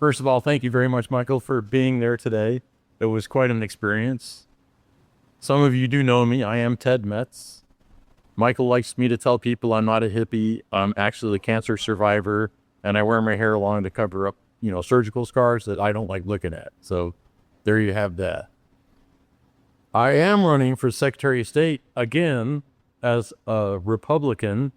First of all, thank you very much, Michael, for being there today. It was quite an experience. Some of you do know me. I am Ted Metz. Michael likes me to tell people I'm not a hippie. I'm actually a cancer survivor, and I wear my hair long to cover up, surgical scars that I don't like looking at. So there you have that. I am running for Secretary of State again as a Republican.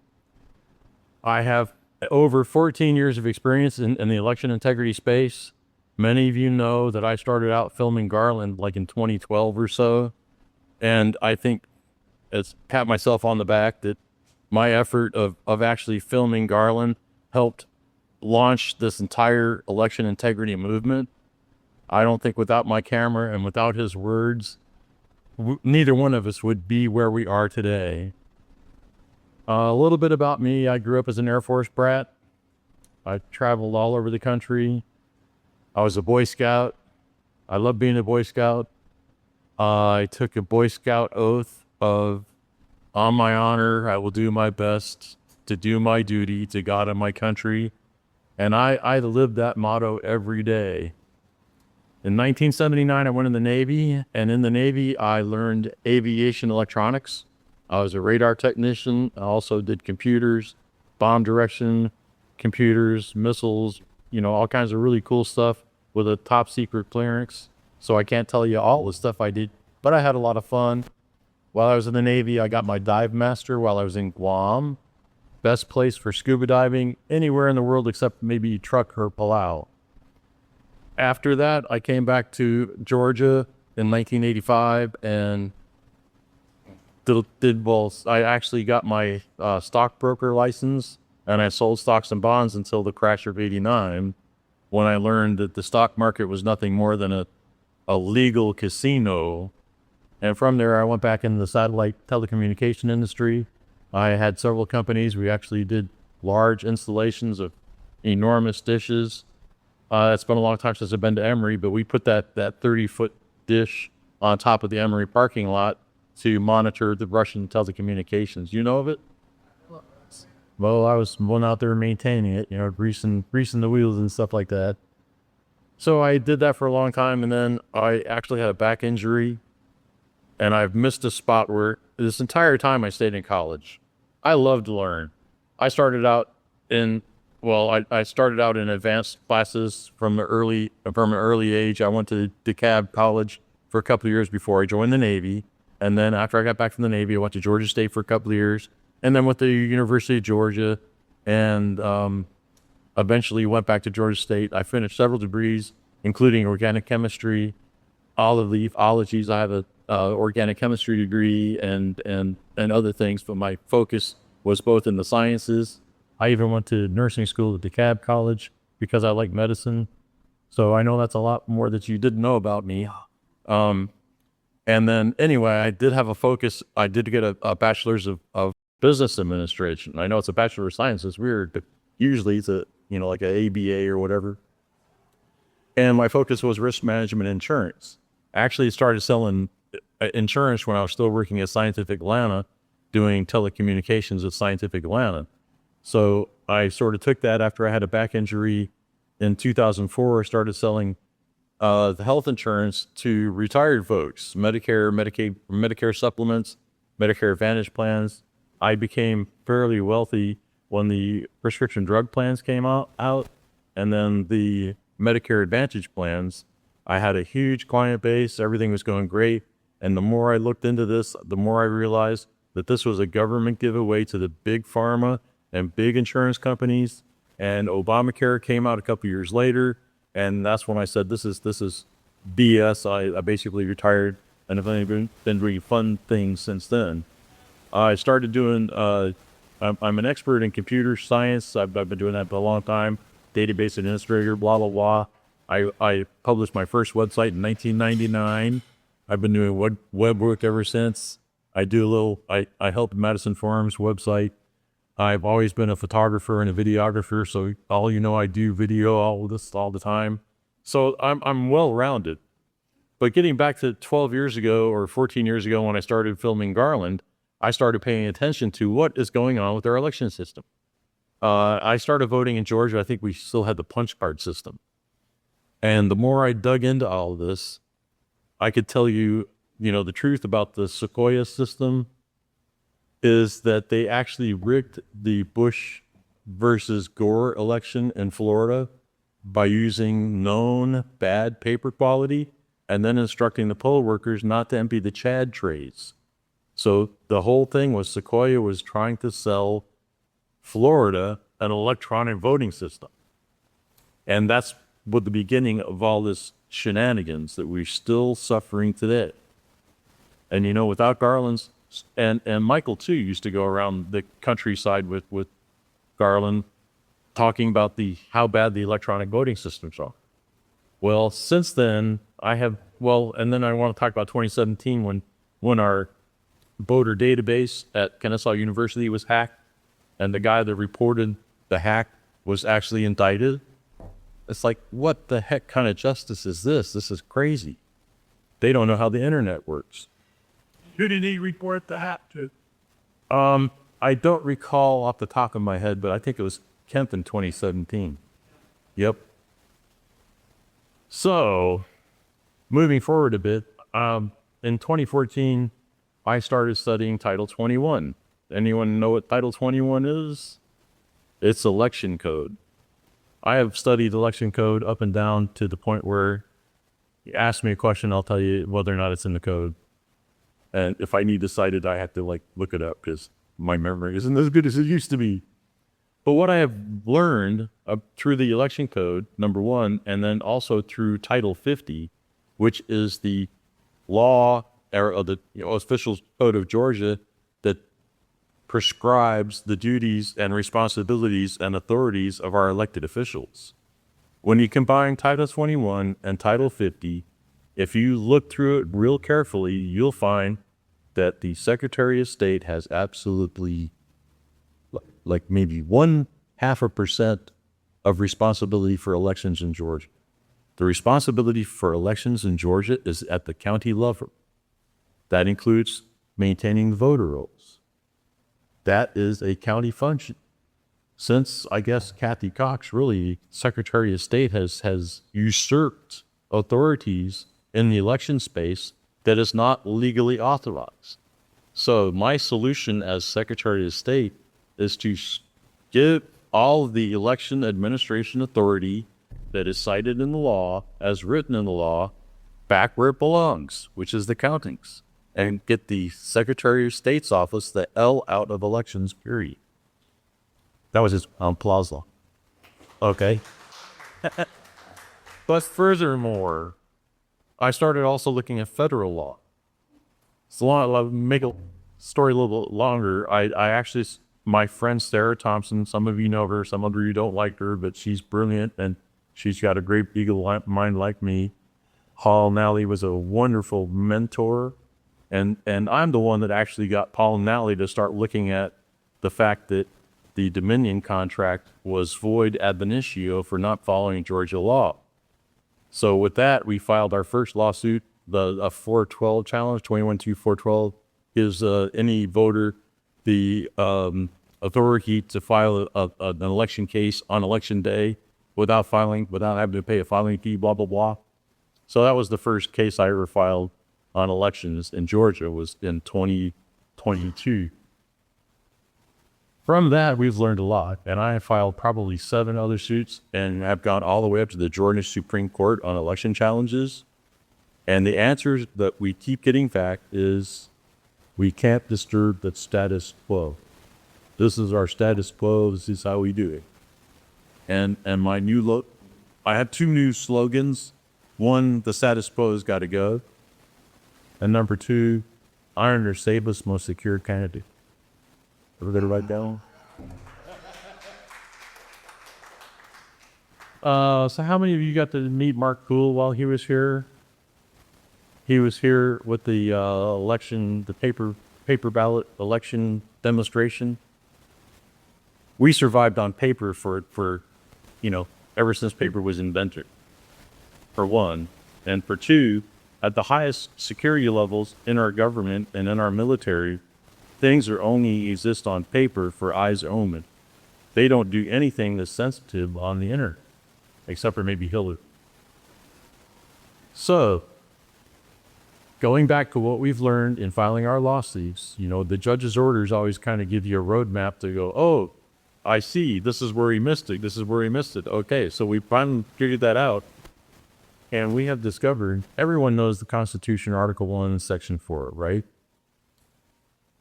I have over 14 years of experience in the election integrity space. Many of you know that I started out filming Garland like in 2012 or so. And I think it's pat myself on the back that my effort of actually filming Garland helped launch this entire election integrity movement. I don't think without my camera and without his words, neither one of us would be where we are today. A little bit about me. I grew up as an Air Force brat. I traveled all over the country. I was a Boy Scout. I love being a Boy Scout. I took a Boy Scout oath of, on my honor, I will do my best to do my duty to God and my country. And I lived that motto every day. In 1979, I went in the Navy, and in the Navy, I learned aviation electronics. I was a radar technician. I also did computers, bomb direction, computers, missiles, all kinds of really cool stuff with a top secret clearance. So I can't tell you all the stuff I did, but I had a lot of fun. While I was in the Navy, I got my dive master while I was in Guam. Best place for scuba diving anywhere in the world except maybe Truk or Palau. After that, I came back to Georgia in 1985 and I actually got my stockbroker license, and I sold stocks and bonds until the crash of '89, when I learned that the stock market was nothing more than a legal casino. And from there, I went back into the satellite telecommunication industry. I had several companies. We actually did large installations of enormous dishes. It's been a long time since I've been to Emory, but we put that 30-foot dish on top of the Emory parking lot to monitor the Russian telecommunications. You know of it? Well, I was one out there maintaining it, greasing the wheels and stuff like that. So I did that for a long time, and then I actually had a back injury, and I've missed a spot where this entire time I stayed in college. I love to learn. I started out in advanced classes from an early age. I went to DeKalb College for a couple of years before I joined the Navy. And then after I got back from the Navy, I went to Georgia State for a couple of years, and then went to the University of Georgia, and eventually went back to Georgia State. I finished several degrees, including organic chemistry, olive leaf ologies. I have a organic chemistry degree and other things, but my focus was both in the sciences. I even went to nursing school at DeKalb College because I like medicine. So I know that's a lot more that you didn't know about me. And then anyway, I did have a focus. I did get a bachelor's of business administration. I know it's a bachelor of science. It's weird, but usually it's like an ABA or whatever. And my focus was risk management insurance. I actually started selling insurance when I was still working at Scientific Atlanta, doing telecommunications at Scientific Atlanta. So I sort of took that after I had a back injury in 2004. I started selling the health insurance to retired folks, Medicare, Medicaid, Medicare supplements, Medicare Advantage plans. I became fairly wealthy when the prescription drug plans came out, and then the Medicare Advantage plans. I had a huge client base. Everything was going great. And the more I looked into this, the more I realized that this was a government giveaway to the big pharma and big insurance companies. And Obamacare came out a couple years later. And that's when I said, this is BS. I basically retired, and I've only been doing fun things since then. I started doing, I'm an expert in computer science. I've been doing that for a long time. Database administrator, blah, blah, blah. I published my first website in 1999. I've been doing web work ever since. I help Madison Forum's website. I've always been a photographer and a videographer, so I do video all the time. So I'm well-rounded. But getting back to 12 years ago or 14 years ago when I started filming Garland, I started paying attention to what is going on with our election system. I started voting in Georgia. I think we still had the punch card system. And the more I dug into all of this, I could tell you, the truth about the Sequoia system is that they actually rigged the Bush versus Gore election in Florida by using known bad paper quality and then instructing the poll workers not to empty the Chad trays. So the whole thing was Sequoia was trying to sell Florida an electronic voting system. And that's what the beginning of all this shenanigans that we're still suffering today. And without Garland's, and Michael too used to go around the countryside with Garland talking about how bad the electronic voting systems are. Well, since then and then I want to talk about 2017 when our voter database at Kennesaw University was hacked, and the guy that reported the hack was actually indicted. It's like, what the heck kind of justice is this? This is crazy. They don't know how the internet works. Who did he report the hack to? I don't recall off the top of my head, but I think it was Kemp in 2017. Yep. So, moving forward a bit, in 2014, I started studying Title 21. Anyone know what Title 21 is? It's election code. I have studied election code up and down to the point where you ask me a question, I'll tell you whether or not it's in the code. And if I need to cite it, I have to look it up because my memory isn't as good as it used to be. But what I have learned through the election code, number one, and then also through Title 50, which is the law or the official code of Georgia that prescribes the duties and responsibilities and authorities of our elected officials. When you combine Title 21 and Title 50, if you look through it real carefully, you'll find that the Secretary of State has absolutely maybe 0.5% of responsibility for elections in Georgia. The responsibility for elections in Georgia is at the county level. That includes maintaining the voter rolls. That is a county function. Since, I guess, Kathy Cox, really, Secretary of State has usurped authorities in the election space that is not legally authorized. So my solution as Secretary of State is to give all of the election administration authority that is cited in the law, as written in the law, back where it belongs, which is the countings, and get the Secretary of State's office the L out of elections, period. That was his applause law. Okay. But furthermore, I started also looking at federal law. So I'll make a story a little bit longer. I actually, my friend Sarah Thompson, some of you know her, some of you don't like her, but she's brilliant and she's got a great eagle mind like me. Paul Nally was a wonderful mentor. And I'm the one that actually got Paul Nally to start looking at the fact that the Dominion contract was void ab initio for not following Georgia law. So with that, we filed our first lawsuit, a 412 challenge. 21-412 gives any voter the authority to file an election case on election day without having to pay a filing fee, blah, blah, blah. So that was the first case I ever filed on elections in Georgia, was in 2022. From that, we've learned a lot, and I have filed probably 7 other suits and have gone all the way up to the Georgia Supreme Court on election challenges. And the answer that we keep getting back is we can't disturb the status quo. This is our status quo. This is how we do it. And my new I have 2 new slogans. One, the status quo has got to go. And number 2, iron or safest, most secure candidate. Everybody write down? So how many of you got to meet Mark Poole while he was here? He was here with the election, the paper ballot election demonstration. We survived on paper for ever since paper was invented, for one. And for 2, at the highest security levels in our government and in our military, things are only exist on paper for eyes only. They don't do anything that's sensitive on the internet, except for maybe Hillary. So, going back to what we've learned in filing our lawsuits, the judge's orders always kind of give you a roadmap to go, oh, I see, this is where he missed it, this is where he missed it. Okay, so we finally figured that out. And we have discovered, everyone knows the Constitution, Article 1, Section 4, right?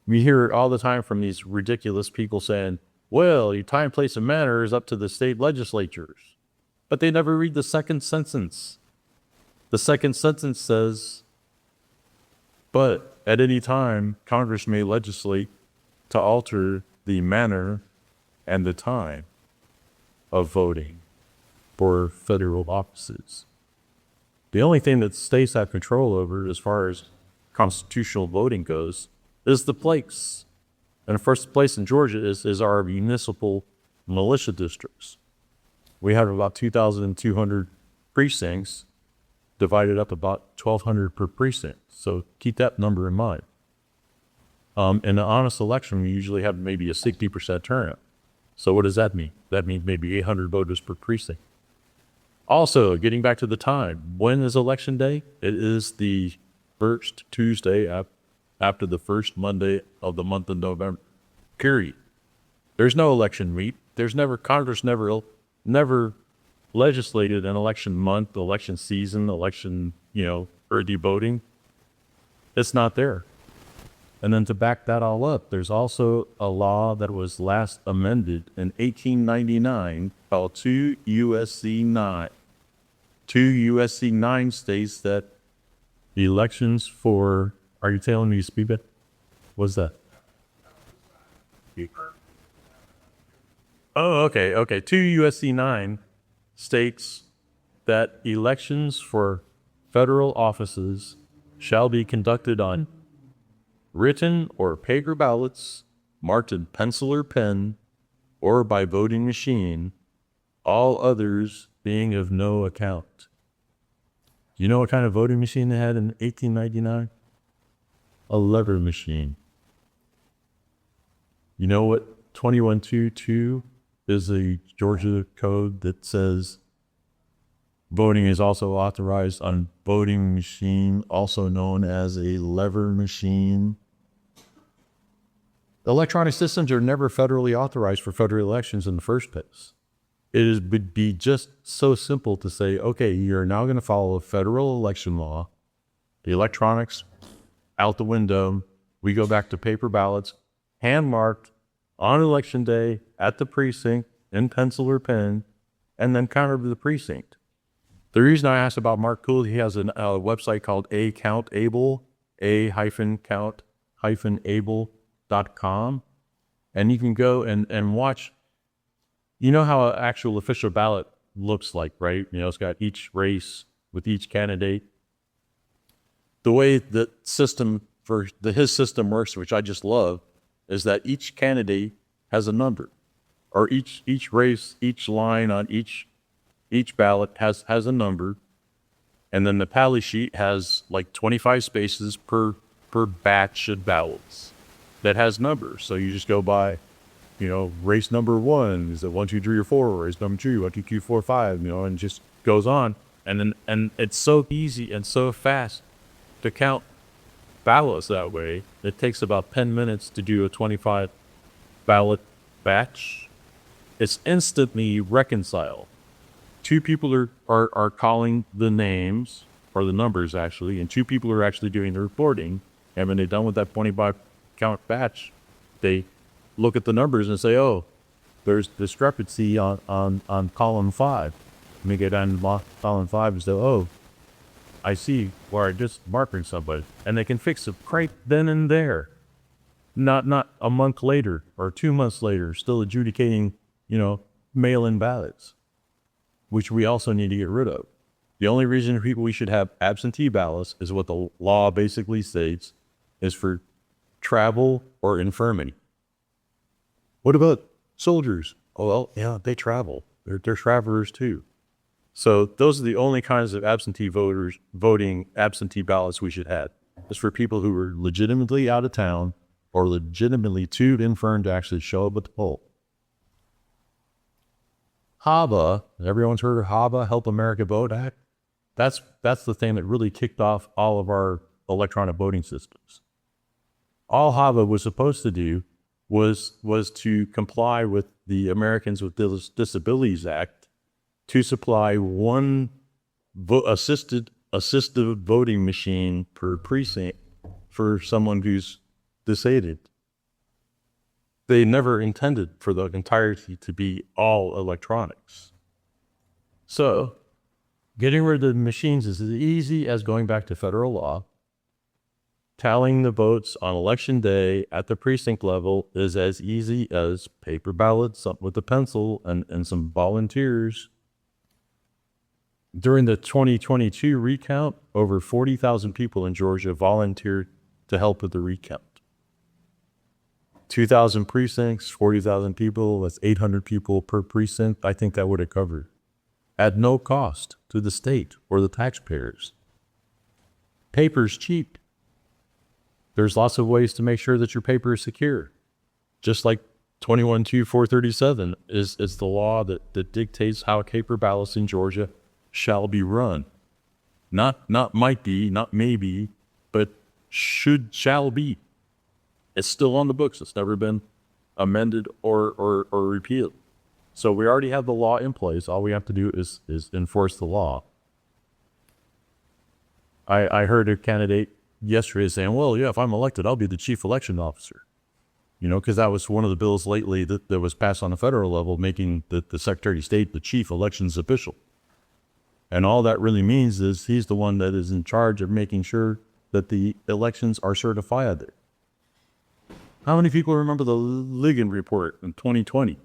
We hear it all the time from these ridiculous people saying, well, your time, place, and manner is up to the state legislatures. But they never read the second sentence. The second sentence says, but at any time, Congress may legislate to alter the manner and the time of voting for federal offices. The only thing that states have control over as far as constitutional voting goes is the place. And the first place in Georgia is our municipal militia districts. We have about 2,200 precincts divided up about 1,200 per precinct. So keep that number in mind. In an honest election, we usually have maybe a 60% turnout. So what does that mean? That means maybe 800 voters per precinct. Also, getting back to the time, when is election day? It is the first Tuesday after the first Monday of the month of November, period. There's no election week. Congress never legislated an election month, election season, election, early voting. It's not there. And then to back that all up, there's also a law that was last amended in 1899 called 2 U.S.C. 9. 2 U.S.C. 9 states that the elections for, are you telling me to speak it? What's that? Oh, okay. 2 U.S.C. 9 states that elections for federal offices shall be conducted on written or paper ballots marked in pencil or pen or by voting machine, all others being of no account. You know what kind of voting machine they had in 1899? A lever machine. You know what 2122 is a Georgia code that says voting is also authorized on voting machine, also known as a lever machine. Electronic systems are never federally authorized for federal elections in the first place. It would be just so simple to say, okay, you're now going to follow a federal election law. The electronics out the window. We go back to paper ballots, hand marked on election day at the precinct in pencil or pen, and then counted to the precinct. The reason I asked about Mark Cool, he has a website called A-Countable, a-countable.com, and you can go and watch. You know how an actual official ballot looks like, right? It's got each race with each candidate. The way the system his system works, which I just love, is that each candidate has a number, or each race, each line on each ballot has a number, and then the tally sheet has like 25 spaces per batch of ballots that has numbers. So you just go by, race number 1 is it 1, 2, 3, or 4? Race number 2, 1, 2, 3, 4, 5. And it just goes on, and it's so easy and so fast to count ballots that way. It takes about 10 minutes to do a 25 ballot batch. It's instantly reconciled. 2 people are calling the names, or the numbers actually, and 2 people are actually doing the reporting. And when they're done with that 25 count batch, they look at the numbers and say, oh, there's discrepancy on column 5. Let me get on column 5 and say, oh, I see where I just marking somebody. And they can fix it right then and there. Not a month later or 2 months later, still adjudicating, mail-in ballots, which we also need to get rid of. The only reason we should have absentee ballots is what the law basically states, is for travel or infirmity. What about soldiers? Oh, well, yeah, they travel. They're travelers too. So those are the only kinds of voting absentee ballots we should have. It's for people who are legitimately out of town or legitimately too infirm to actually show up at the poll. HAVA, everyone's heard of HAVA, Help America Vote Act? That's the thing that really kicked off all of our electronic voting systems. All HAVA was supposed to do was to comply with the Americans with Disabilities Act to supply one assisted voting machine per precinct for someone who's disabled. They never intended for the entirety to be all electronics. So getting rid of the machines is as easy as going back to federal law. Tallying the votes on election day at the precinct level is as easy as paper ballots with a pencil and some volunteers. During the 2022 recount, over 40,000 people in Georgia volunteered to help with the recount. 2,000 precincts, 40,000 people, that's 800 people per precinct. I think that would have covered at no cost to the state or the taxpayers. Paper's cheap. There's lots of ways to make sure that your paper is secure. Just like 21-437 is the law that dictates how paper ballots in Georgia shall be run. Not might be, not maybe, but shall be. It's still on the books. It's never been amended or repealed. So we already have the law in place. All we have to do is enforce the law. I heard a candidate yesterday saying, well, yeah, if I'm elected, I'll be the chief election officer. You know, because that was one of the bills lately that was passed on the federal level, making the Secretary of State the chief elections official. And all that really means is he's the one that is in charge of making sure that the elections are certified there. How many people remember the Ligon report in 2020?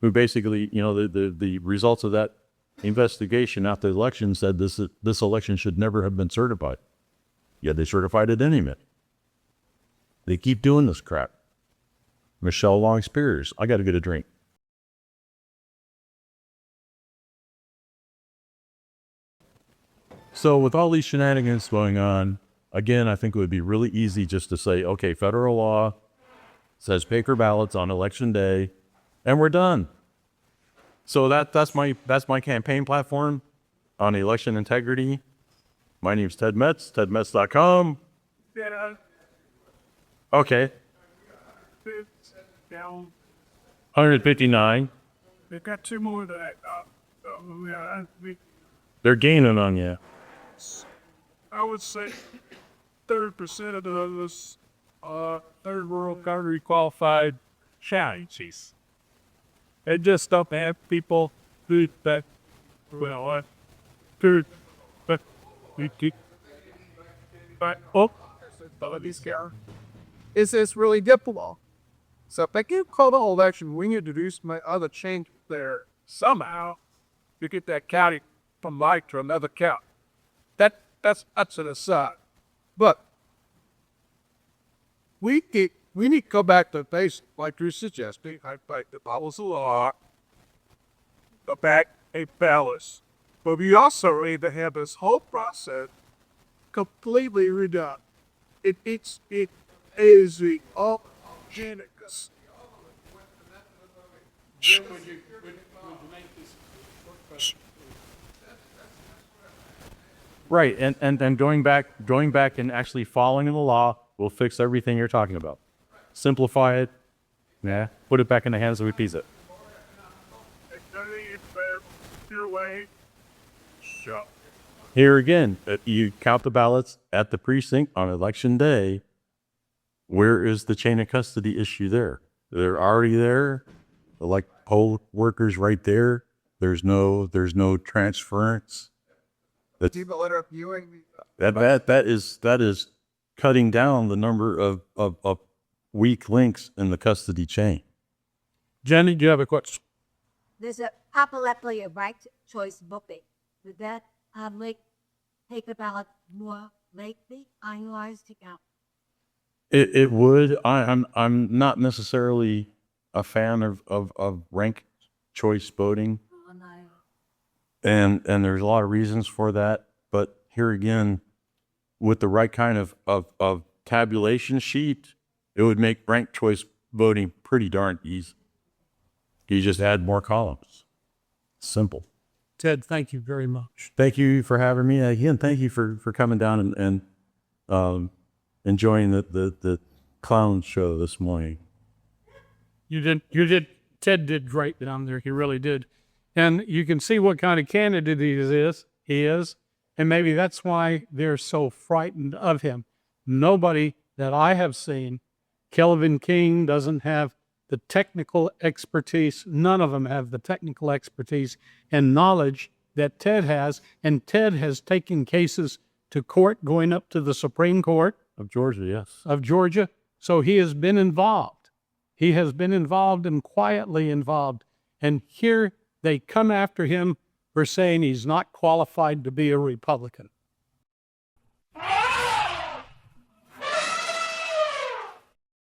Who basically, you know, the results of that investigation after the election said this election should never have been certified. Yet they certified it anyway. They keep doing this crap. Michelle Long Spears, I got to get a drink. So with all these shenanigans going on, again, I think it would be really easy just to say, okay, federal law says paper ballots on election day, and we're done. So that's my campaign platform on election integrity. My name's Ted Metz, tedmetz.com. Okay. Down. 159. They got two more that. They're gaining on you. I would say 30% of those third world country qualified charities. It just don't have people who that Is this really difficult? So if they get called an election, we need to do some other change there somehow to get that county from Mike to another county. That's to the side. But we need to go back to basic, like you're suggesting. I fight the follows the law, the back a balance. But we also need to have this whole process completely redone. It is the organicus. Right, and going back and actually following the law will fix everything you're talking about. Simplify it, put it back in the hands of Pisa. Here again, you count the ballots at the precinct on election day. Where is the chain of custody issue there? They're already there. Like poll workers right there. There's no transference. People that are viewing that is cutting down the number of weak links in the custody chain. Jenny, do you have a question? There's a popularly a right choice voting. Would that make paper ballot more likely analyzed to count? It would. I'm not necessarily a fan of ranked choice voting. And there's a lot of reasons for that. But here again, with the right kind of tabulation sheet, it would make ranked choice voting pretty darn easy. You just add more columns. Simple. Ted, thank you very much. Thank you for having me. Again, thank you for coming down and enjoying the clown show this morning. Ted did great down there. He really did. And you can see what kind of candidate he is. And maybe that's why they're so frightened of him. Nobody that I have seen, Kelvin King doesn't have the technical expertise. None of them have the technical expertise and knowledge that Ted has. And Ted has taken cases to court, going up to the Supreme Court Of Georgia, yes. of Georgia. So he has been involved. He has been involved and quietly involved. And here they come after him for saying he's not qualified to be a Republican.